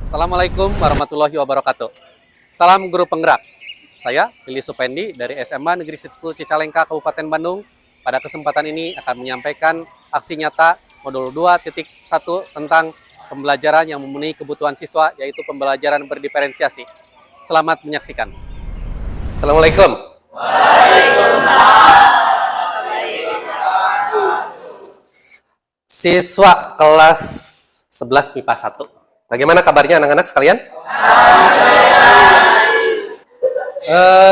Assalamualaikum warahmatullahi wabarakatuh. Salam guru penggerak. Saya Lili Supendi dari SMA Negeri 1 Cicalengka, Kabupaten Bandung. Pada kesempatan ini akan menyampaikan aksi nyata modul 2.1 tentang pembelajaran yang memenuhi kebutuhan siswa, yaitu pembelajaran berdiferensiasi. Selamat menyaksikan. Assalamualaikum. Siswa kelas 11 MIPA 1. Bagaimana kabarnya anak-anak sekalian?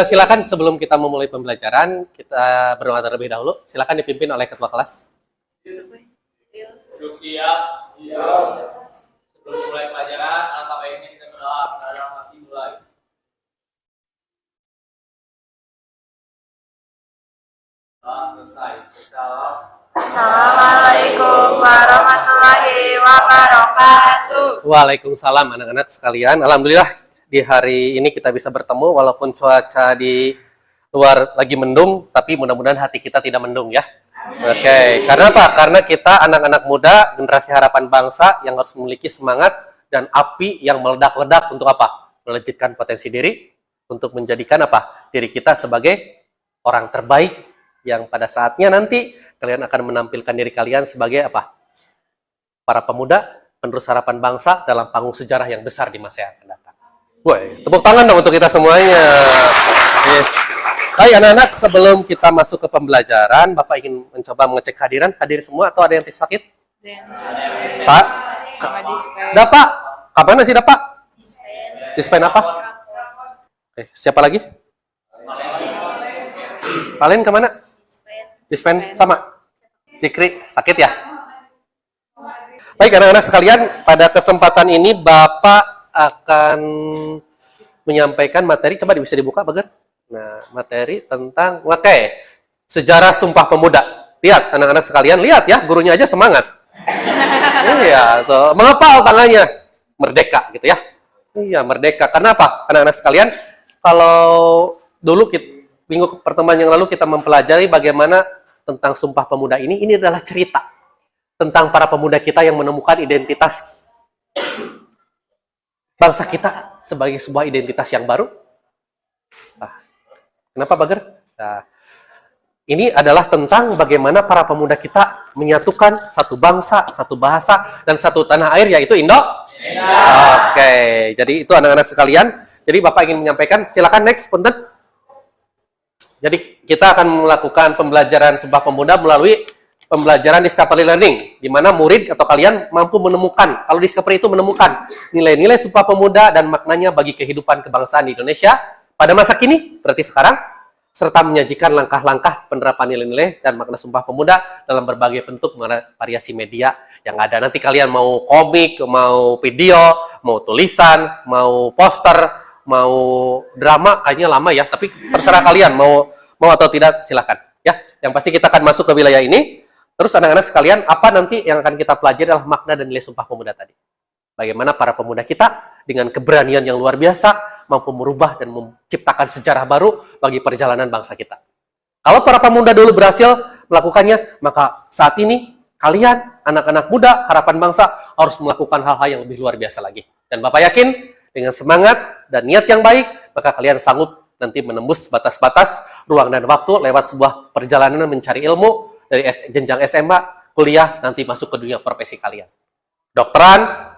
Silakan sebelum kita memulai pembelajaran, kita berdoa terlebih dahulu. Silakan dipimpin oleh ketua kelas. Duduk siap. Sebelum mulai pelajaran, alangkah baiknya kita berdoa. Dalam hati mulai. Selesai. Salam. Assalamualaikum warahmatullahi wabarakatuh. Waalaikumsalam anak-anak sekalian. Alhamdulillah di hari ini kita bisa bertemu walaupun cuaca di luar lagi mendung, tapi mudah-mudahan hati kita tidak mendung ya. Oke, karena apa? Karena kita anak-anak muda, generasi harapan bangsa yang harus memiliki semangat dan api yang meledak-ledak untuk apa? Melejitkan potensi diri untuk menjadikan apa? Diri kita sebagai orang terbaik yang pada saatnya nanti kalian akan menampilkan diri kalian sebagai apa? Para pemuda penerus harapan bangsa dalam panggung sejarah yang besar di masa yang akan datang. Woi, tepuk tangan dong untuk kita semuanya. Yes. Hai anak-anak, sebelum kita masuk ke pembelajaran, Bapak ingin mencoba mengecek kehadiran. Hadir semua atau ada yang sakit? Dapak, kapan sih Dapak? Dispen apa? Siapa lagi? Kalian kemana? Dispen sama? Cikri, sakit ya? Baik anak-anak sekalian, pada kesempatan ini Bapak akan menyampaikan materi, coba bisa dibuka Bager. Nah, materi tentang, sejarah Sumpah Pemuda. Lihat anak-anak sekalian, lihat ya, gurunya aja semangat. Iya, tuh, mengepal tangannya. Merdeka gitu ya. Iya, merdeka. Karena apa? Anak-anak sekalian, kalau dulu minggu pertemuan yang lalu kita mempelajari bagaimana tentang Sumpah Pemuda ini adalah cerita tentang para pemuda kita yang menemukan identitas bangsa kita sebagai sebuah identitas yang baru. Nah, kenapa Bager? Nah, ini adalah tentang bagaimana para pemuda kita menyatukan satu bangsa, satu bahasa, dan satu tanah air, yaitu Indonesia. Oke, jadi itu anak-anak sekalian. Jadi Bapak ingin menyampaikan, silakan next, punten. Jadi kita akan melakukan pembelajaran Sumpah Pemuda melalui pembelajaran discovery learning, di mana murid atau kalian mampu menemukan, kalau discovery itu menemukan nilai-nilai Sumpah Pemuda dan maknanya bagi kehidupan kebangsaan di Indonesia pada masa kini, berarti sekarang, serta menyajikan langkah-langkah penerapan nilai-nilai dan makna Sumpah Pemuda dalam berbagai bentuk variasi media yang ada. Nanti kalian mau komik, mau video, mau tulisan, mau poster, mau drama, kayaknya lama ya, tapi terserah kalian mau atau tidak, silakan ya. Yang pasti kita akan masuk ke wilayah ini. Terus anak-anak sekalian, apa nanti yang akan kita pelajari adalah makna dan nilai Sumpah Pemuda tadi. Bagaimana para pemuda kita dengan keberanian yang luar biasa mampu merubah dan menciptakan sejarah baru bagi perjalanan bangsa kita. Kalau para pemuda dulu berhasil melakukannya, maka saat ini kalian, anak-anak muda, harapan bangsa harus melakukan hal-hal yang lebih luar biasa lagi. Dan Bapak yakin dengan semangat dan niat yang baik, maka kalian sanggup nanti menembus batas-batas ruang dan waktu lewat sebuah perjalanan mencari ilmu dari jenjang SMA, kuliah, nanti masuk ke dunia profesi kalian. Dokteran,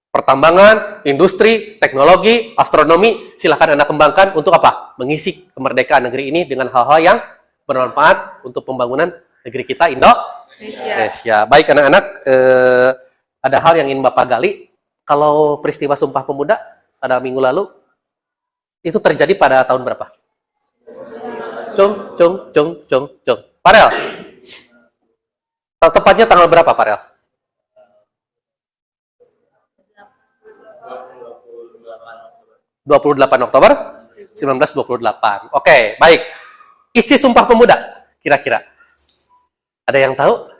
pertambangan, industri, teknologi, astronomi, silakan Anda kembangkan untuk apa? Mengisi kemerdekaan negeri ini dengan hal-hal yang bermanfaat untuk pembangunan negeri kita, Indonesia. Baik anak-anak, ada hal yang ingin Bapak gali. Kalau peristiwa Sumpah Pemuda pada minggu lalu, itu terjadi pada tahun berapa? Cung. Farel. Tepatnya tanggal berapa, Farel? 28 Oktober 1928. Oke, baik. Isi Sumpah Pemuda, kira-kira. Ada yang tahu?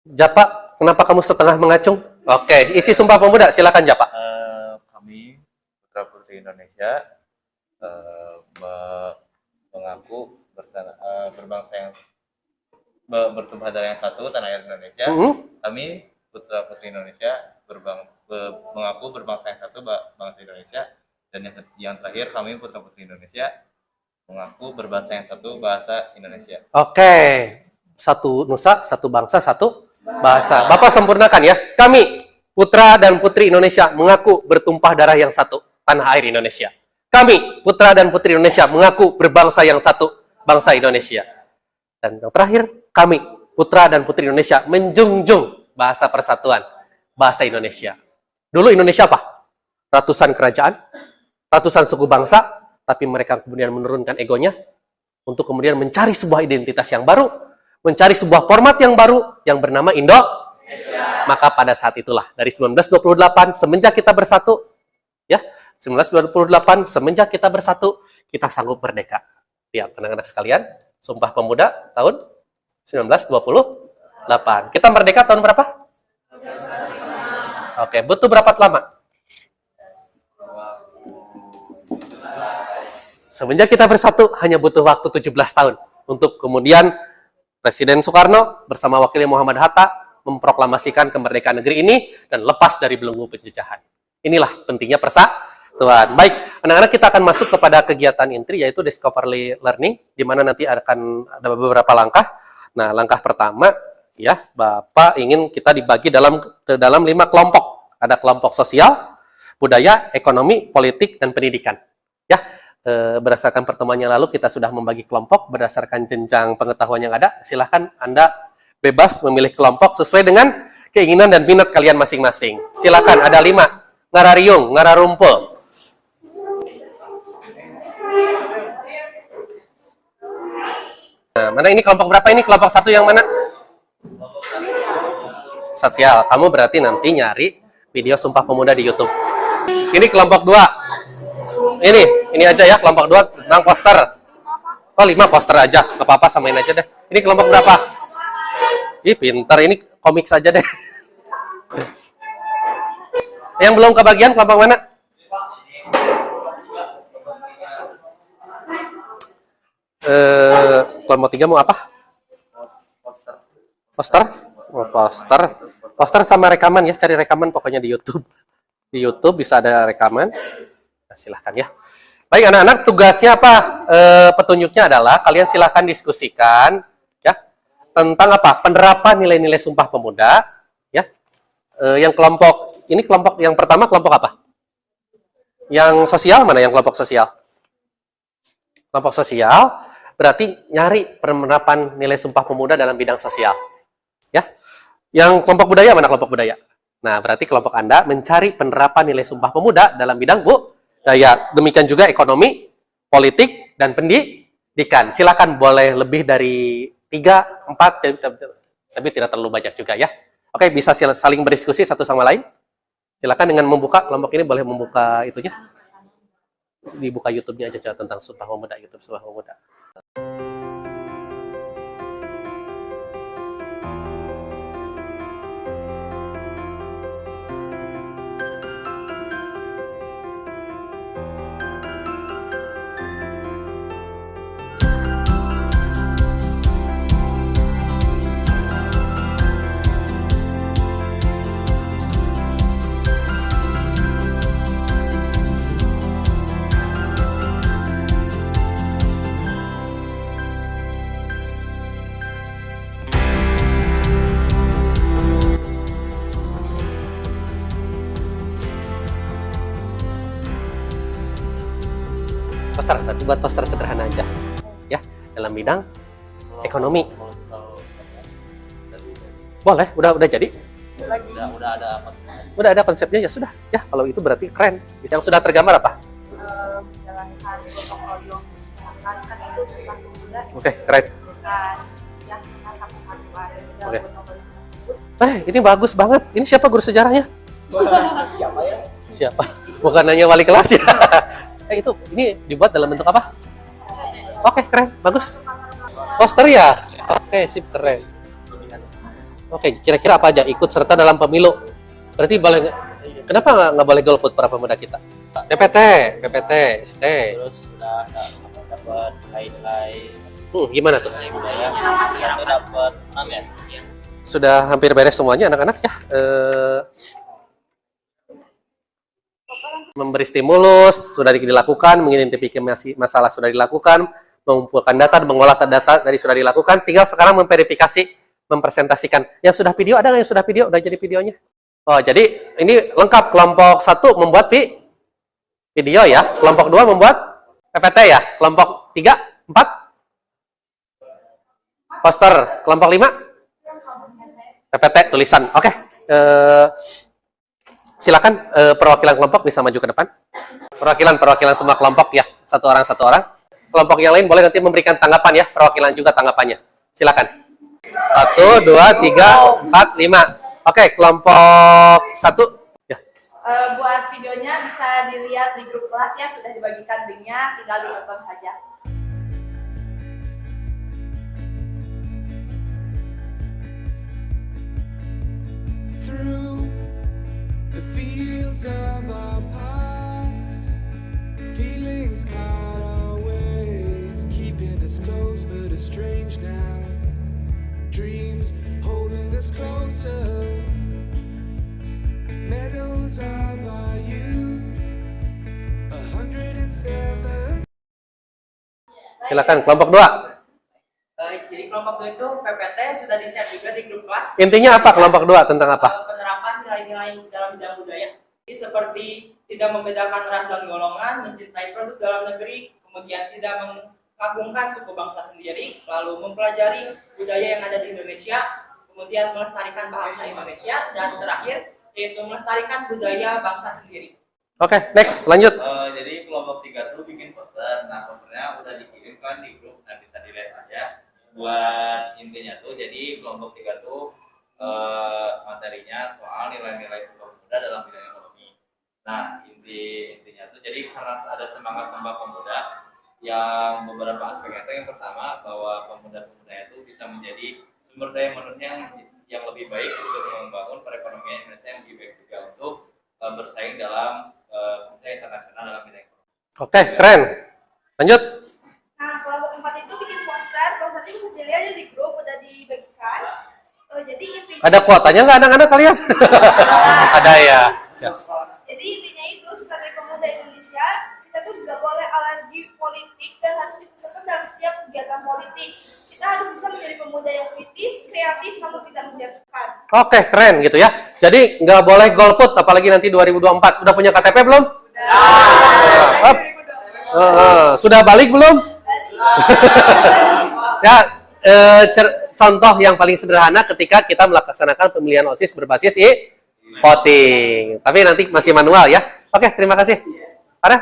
Japa, kenapa kamu setengah mengacung? Oke, isi Sumpah Pemuda, silakan Japa. Kami, Putra Putri Indonesia, mengaku berbangsa yang bertumpah darah yang satu, tanah air Indonesia. Kami, Putra Putri Indonesia, mengaku berbangsa yang satu, bangsa Indonesia. Dan yang terakhir, kami putra-putri Indonesia mengaku berbahasa yang satu, bahasa Indonesia. Oke, satu nusa, satu bangsa, satu bahasa. Bapak sempurnakan ya. Kami, putra dan putri Indonesia, mengaku bertumpah darah yang satu, tanah air Indonesia. Kami, putra dan putri Indonesia, mengaku berbangsa yang satu, bangsa Indonesia. Dan yang terakhir, kami, putra dan putri Indonesia, menjunjung bahasa persatuan, bahasa Indonesia. Dulu Indonesia apa? Ratusan kerajaan, ratusan suku bangsa, tapi mereka kemudian menurunkan egonya untuk kemudian mencari sebuah identitas yang baru, mencari sebuah format yang baru yang bernama Indonesia. Maka pada saat itulah dari 1928 semenjak kita bersatu, ya, 1928 semenjak kita bersatu, kita sanggup merdeka. Lihat anak-anak sekalian, Sumpah Pemuda tahun 1928. Kita merdeka tahun berapa? Oke, butuh berapa lama? Semenjak kita bersatu, hanya butuh waktu 17 tahun untuk kemudian Presiden Soekarno bersama wakilnya Muhammad Hatta memproklamasikan kemerdekaan negeri ini dan lepas dari belenggu penjajahan. Inilah pentingnya persatuan. Baik, anak-anak, kita akan masuk kepada kegiatan inti, yaitu discovery learning, di mana nanti akan ada beberapa langkah. Nah, langkah pertama, ya, Bapak ingin kita dibagi ke dalam 5 kelompok. Ada kelompok sosial, budaya, ekonomi, politik, dan pendidikan. Ya. Berdasarkan pertemuan yang lalu kita sudah membagi kelompok berdasarkan jenjang pengetahuan yang ada. Silahkan Anda bebas memilih kelompok sesuai dengan keinginan dan minat kalian masing-masing. Silahkan, ada 5. Ngarariung, ngararumpul. Nah, mana ini kelompok berapa ini? Kelompok 1 yang mana? Sosial. Kamu berarti nanti nyari video Sumpah Pemuda di YouTube. Ini kelompok 2. Ini aja ya, kelompok 2 tentang poster. Oh, 5 poster aja. Gak apa-apa, samain aja deh. Ini kelompok berapa? Ih, pintar. Ini komik saja deh. Yang belum kebagian, kelompok mana? Kelompok 3 mau apa? Poster? Oh, poster. Poster sama rekaman ya. Cari rekaman pokoknya di YouTube. Di YouTube bisa ada rekaman. Nah, silahkan ya. Baik anak-anak, tugasnya apa? Petunjuknya adalah kalian silahkan diskusikan ya tentang apa? Penerapan nilai-nilai Sumpah Pemuda ya. Yang kelompok ini, kelompok yang pertama kelompok apa? Yang sosial mana? Yang kelompok sosial? Kelompok sosial berarti nyari penerapan nilai Sumpah Pemuda dalam bidang sosial. Ya. Yang kelompok budaya mana? Kelompok budaya. Nah, berarti kelompok Anda mencari penerapan nilai Sumpah Pemuda dalam bidang budaya. Demikian juga ekonomi, politik, dan pendidikan. Silakan boleh lebih dari 3, 4, tapi tidak terlalu banyak juga ya. Oke, bisa saling berdiskusi satu sama lain. Silakan dengan membuka kelompok ini, boleh membuka itunya. Dibuka YouTube-nya aja tentang Sumpah Pemuda, YouTube Sumpah Pemuda. Poster, buat poster sederhana aja ya, dalam bidang ekonomi. Boleh, udah jadi. Udah ada konsepnya, ya sudah ya. Kalau itu berarti keren. Yang sudah tergambar apa? Menjalankan gotong royong masyarakat, kan itu Sumpah Pemuda. Oke, keren. Bukan ya, kita sama-sama ada di dalam Oke. gotong royong tersebut. Ini bagus banget. Ini siapa guru sejarahnya? Siapa ya? Siapa? Bukan hanya wali kelas ya. Ini dibuat dalam bentuk apa? Oke, keren, bagus. Poster ya? Oke, sip, keren. Oke, kira-kira apa aja ikut serta dalam pemilu? Berarti boleh, kenapa nggak boleh golput para pemuda kita? PPT, Terus udah dapat nilai gimana tuh? budaya, itu dapat 6 ya? Sudah hampir beres semuanya anak-anak ya. memberi stimulus sudah dilakukan, mengidentifikasi masalah sudah dilakukan, mengumpulkan data, mengolah data dari sudah dilakukan, tinggal sekarang memverifikasi, mempresentasikan. Yang sudah video, ada nggak yang sudah video? Udah jadi videonya? Oh, jadi ini lengkap. Kelompok 1 membuat video ya, kelompok 2 membuat PPT ya, kelompok 3, 4 poster, kelompok 5 PPT tulisan. Oke. Silakan perwakilan kelompok bisa maju ke depan. Perwakilan semua kelompok ya, satu orang. Kelompok yang lain boleh nanti memberikan tanggapan ya, perwakilan juga tanggapannya. Silakan. 1, 2, 3, 4, 5. Oke, kelompok 1. Ya. Buat videonya bisa dilihat di grup kelas ya, sudah dibagikan linknya, tinggal ditonton saja. Through the fields of our past, feelings part our ways, keeping us close but estranged now. Dreams holding us closer, meadows of our youth, 107. Silakan kelompok 2. Jadi kelompok 2 itu PPT sudah di-share juga di grup kelas. Intinya apa kelompok 2 tentang apa? Penerapan nilai-nilai dalam bidang budaya. Jadi seperti tidak membedakan ras dan golongan, mencintai produk dalam negeri, kemudian tidak mengagungkan suku bangsa sendiri, lalu mempelajari budaya yang ada di Indonesia, kemudian melestarikan bahasa Indonesia, dan terakhir yaitu melestarikan budaya bangsa sendiri. Oke, next, lanjut. Jadi kelompok 3 tuh bikin poster. Nah, posternya udah dikirimkan di grup, nah bisa dilihat aja. Buat intinya tuh, jadi kelompok 3 tuh materinya soal nilai-nilai Sumpah Pemuda dalam bidang ekonomi. Nah, intinya tuh jadi karena ada semangat Sumpah Pemuda yang beberapa aspeknya itu, yang pertama bahwa pemuda-pemuda itu bisa menjadi sumber daya manusia yang lebih baik untuk membangun perekonomian Indonesia yang lebih baik juga untuk bersaing dalam kancah internasional dalam bidang ekonomi. Oke, keren. Lanjut. Nah, kelompok 4 itu bikin posternya bisa dilihat aja di grup, udah dibagikan. Jadi intinya Ada kuotanya nggak anak-anak kalian? Ada ya. Jadi intinya itu sebagai pemuda Indonesia, kita tuh nggak boleh alergi politik dan harus ikut dalam setiap kegiatan politik. Kita harus bisa menjadi pemuda yang kritis, kreatif, namun tidak menjatuhkan. Oke, keren gitu ya. Jadi nggak boleh golput, apalagi nanti 2024. Udah punya KTP belum? Sudah balik belum? Ya, contoh yang paling sederhana ketika kita melaksanakan pemilihan OSIS berbasis voting. Tapi nanti masih manual ya. Oke, terima kasih. Ada?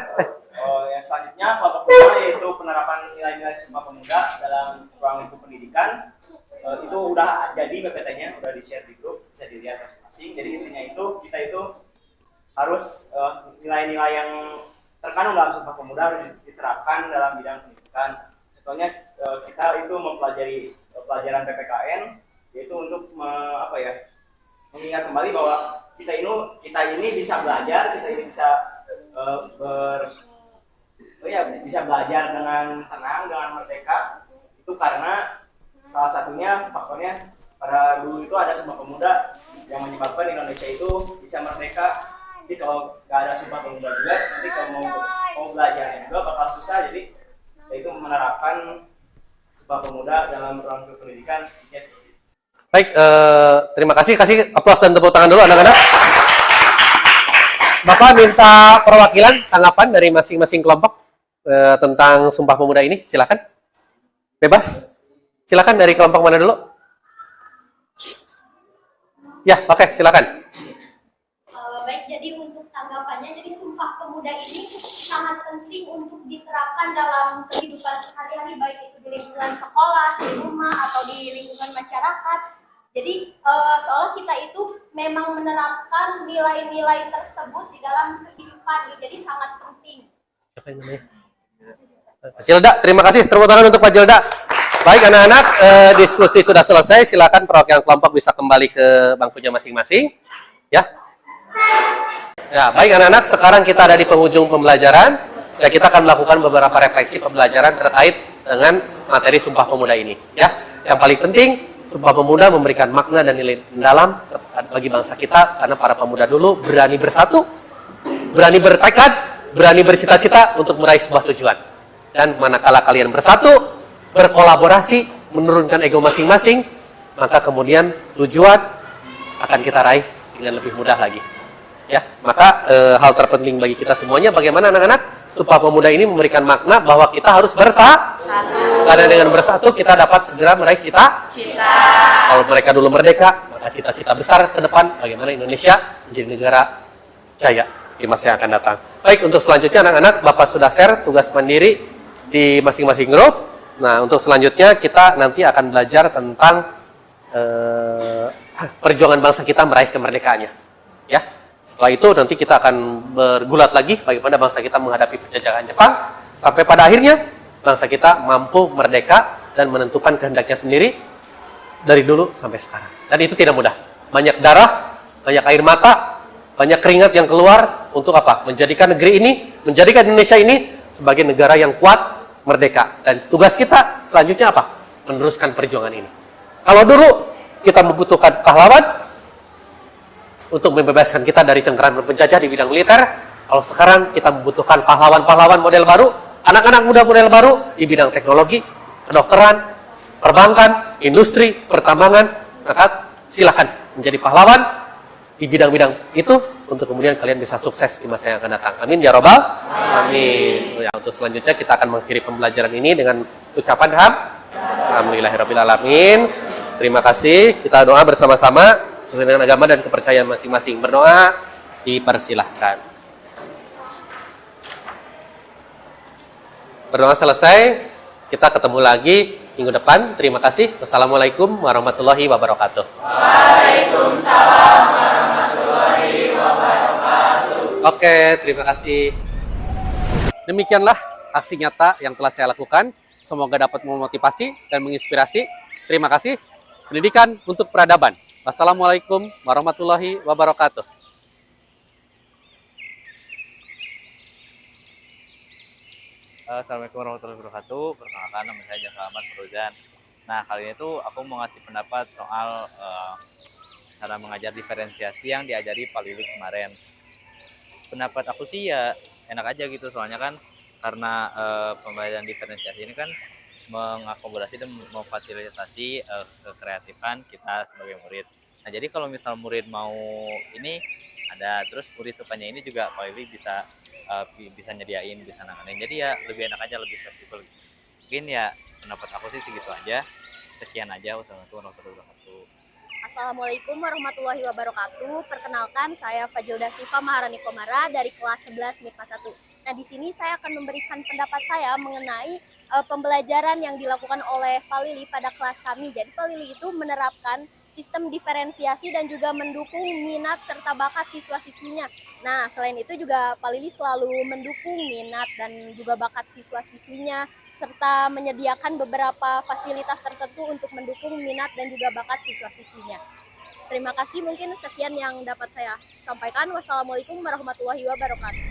Yang selanjutnya kelompok 2 yaitu penerapan nilai-nilai Sumpah Pemuda dalam ruang lingkup pendidikan. Itu udah jadi PPT-nya, udah di-share di grup, bisa dilihat masing-masing. Jadi intinya itu kita itu harus nilai-nilai yang terkandung dalam Sumpah Pemuda harus diterapkan dalam bidang pendidikan. Contohnya kita itu mempelajari pelajaran PPKN, yaitu untuk mengingat kembali bahwa kita ini bisa belajar, kita ini bisa bisa belajar dengan tenang, dengan merdeka. Itu karena salah satunya faktornya pada dulu itu ada Sumpah Pemuda yang menyebabkan Indonesia itu bisa merdeka. Jadi kalau nggak ada Sumpah Pemuda juga, nanti kalau mau belajarnya juga bakal susah. Jadi yaitu menerapkan Sumpah Pemuda dalam ruang pendidikan. Baik, terima kasih. Kasih aplaus dan tepuk tangan dulu anak-anak. Bapak minta perwakilan tanggapan dari masing-masing kelompok tentang Sumpah Pemuda ini. Silakan. Bebas. Silakan dari kelompok mana dulu? Ya, oke, silakan. Baik, jadi untuk tanggapannya, jadi Sumpah Pemuda ini sangat penting untuk diterapkan dalam kehidupan sehari-hari, baik itu di lingkungan sekolah, di rumah, atau di lingkungan masyarakat. Jadi seolah kita itu memang menerapkan nilai-nilai tersebut di dalam kehidupan, jadi sangat penting. Siapa yang namanya? Pak Jilda, terima kasih. Tepuk tangan untuk Pak Jilda. Baik anak-anak, diskusi sudah selesai. Silakan perwakilan kelompok bisa kembali ke bangkunya masing-masing. Ya. Ya, baik anak-anak, sekarang kita ada di penghujung pembelajaran. Ya, kita akan melakukan beberapa refleksi pembelajaran terkait dengan materi Sumpah Pemuda ini. Ya, yang paling penting, Sumpah Pemuda memberikan makna dan nilai mendalam bagi bangsa kita karena para pemuda dulu berani bersatu, berani bertekad, berani bercita-cita untuk meraih sebuah tujuan. Dan manakala kalian bersatu, berkolaborasi, menurunkan ego masing-masing, maka kemudian tujuan akan kita raih dengan lebih mudah lagi. Ya, maka hal terpenting bagi kita semuanya bagaimana anak-anak Sumpah Pemuda ini memberikan makna bahwa kita harus bersatu. Karena dengan bersatu kita dapat segera meraih cita-cita. Kalau mereka dulu merdeka, maka cita-cita besar ke depan bagaimana Indonesia menjadi negara jaya di masa yang akan datang. Baik, untuk selanjutnya anak-anak Bapak sudah share tugas mandiri di masing-masing grup. Nah, untuk selanjutnya kita nanti akan belajar tentang perjuangan bangsa kita meraih kemerdekaannya. Ya. Setelah itu nanti kita akan bergulat lagi bagaimana bangsa kita menghadapi penjajahan Jepang sampai pada akhirnya bangsa kita mampu merdeka dan menentukan kehendaknya sendiri dari dulu sampai sekarang. Dan itu tidak mudah. Banyak darah, banyak air mata, banyak keringat yang keluar untuk apa? Menjadikan negeri ini, menjadikan Indonesia ini sebagai negara yang kuat, merdeka. Dan tugas kita selanjutnya apa? Meneruskan perjuangan ini. Kalau dulu kita membutuhkan pahlawan untuk membebaskan kita dari cengkeraman penjajah di bidang militer, kalau sekarang kita membutuhkan pahlawan-pahlawan model baru, anak-anak muda model baru di bidang teknologi, kedokteran, perbankan, industri, pertambangan, maka silakan menjadi pahlawan di bidang-bidang itu untuk kemudian kalian bisa sukses di masa yang akan datang. Amin ya robbal amin. Ya, untuk selanjutnya kita akan mengakhiri pembelajaran ini dengan ucapan alhamdulillahirabbil alamin. Terima kasih. Kita doa bersama-sama sesuai dengan agama dan kepercayaan masing-masing. Berdoa dipersilahkan. Berdoa selesai. Kita ketemu lagi minggu depan. Terima kasih. Wassalamualaikum warahmatullahi wabarakatuh. Waalaikumsalam warahmatullahi wabarakatuh. Oke, terima kasih. Demikianlah aksi nyata yang telah saya lakukan. Semoga dapat memotivasi dan menginspirasi. Terima kasih. Pendidikan untuk peradaban. Wassalamualaikum warahmatullahi wabarakatuh. Assalamualaikum warahmatullahi wabarakatuh. Perkenalkan, nama saya Jaka Ahmad Fauzan. Nah, kali ini tuh aku mau ngasih pendapat soal cara mengajar diferensiasi yang diajari Pak Lili kemarin. Pendapat aku sih ya enak aja gitu, soalnya kan karena pembelajaran diferensiasi ini kan mengakomodasi dan memfasilitasi kekreatifan kita sebagai murid. Nah, jadi kalau misal murid mau ini ada, terus murid sukanya ini juga Pak Lili bisa nyediain, bisa nanganin. Jadi ya lebih enak aja, lebih fleksibel. Mungkin ya pendapat aku sih segitu aja. Sekian aja. Wassalamualaikum warahmatullahi wabarakatuh. Assalamualaikum warahmatullahi wabarakatuh. Perkenalkan, saya Fajilda Siva Maharani Komara dari kelas 11 MIPA 1. Nah, di sini saya akan memberikan pendapat saya mengenai pembelajaran yang dilakukan oleh Pak Lili pada kelas kami. Jadi Pak Lili itu menerapkan sistem diferensiasi dan juga mendukung minat serta bakat siswa-siswinya. Nah, selain itu juga Pak Lili selalu mendukung minat dan juga bakat siswa-siswinya serta menyediakan beberapa fasilitas tertentu untuk mendukung minat dan juga bakat siswa-siswinya. Terima kasih, mungkin sekian yang dapat saya sampaikan. Wassalamualaikum warahmatullahi wabarakatuh.